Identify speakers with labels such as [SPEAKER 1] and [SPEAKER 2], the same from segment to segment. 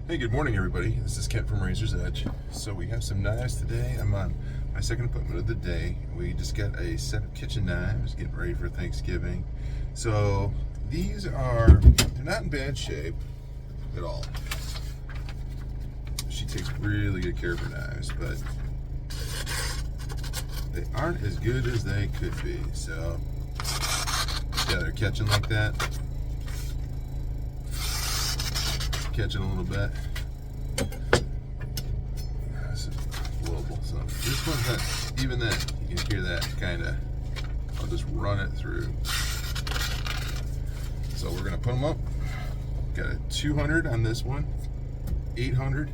[SPEAKER 1] Hey, good morning everybody. This is Kent from Razor's Edge. So we have some knives today. I'm on my second appointment of the day. We just got a set of kitchen knives, getting ready for Thanksgiving. So these they're not in bad shape at all. She takes really good care of her knives, but they aren't as good as they could be. So yeah, they're catching like that. Catching a little bit. This is global. So this one's not even that. You can hear that kind of. I'll just run it through. So we're gonna put them up. Got a 200 on this one, 800,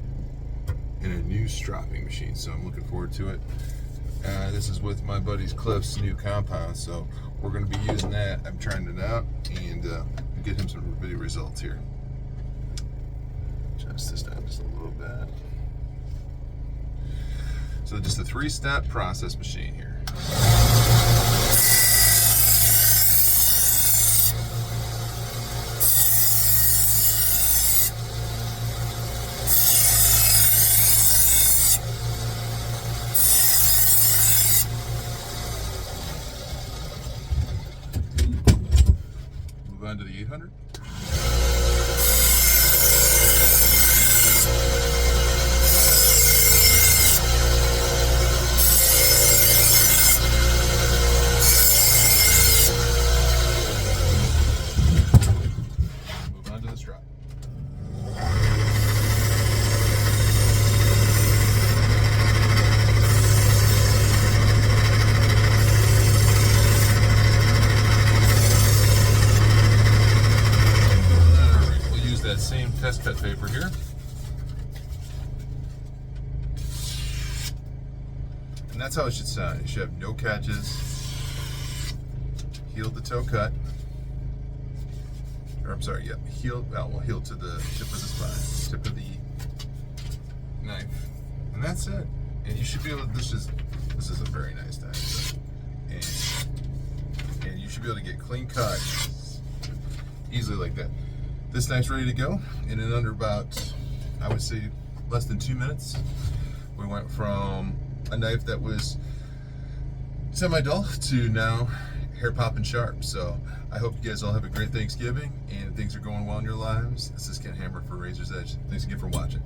[SPEAKER 1] and a new sharpening machine. So I'm looking forward to it. This is with my buddy's Cliff's new compound. So we're gonna be using that. I'm trying it out and get him some video results here. Adjust this down just a little bit. So just a 3-step process machine here. Move on to the 800. Same test cut paper here. And that's how it should sound. You should have no catches, heel to toe cut. Or I'm sorry, yeah, heel to the tip of the spine, tip of the knife. And that's it. And you should be able to, this is a very nice knife. So, and you should be able to get clean cut easily like that. This knife's ready to go, and in under about, I would say, less than 2 minutes, we went from a knife that was semi-dull to now hair popping sharp. So I hope you guys all have a great Thanksgiving and things are going well in your lives. This is Ken Hammer for Razor's Edge. Thanks again for watching.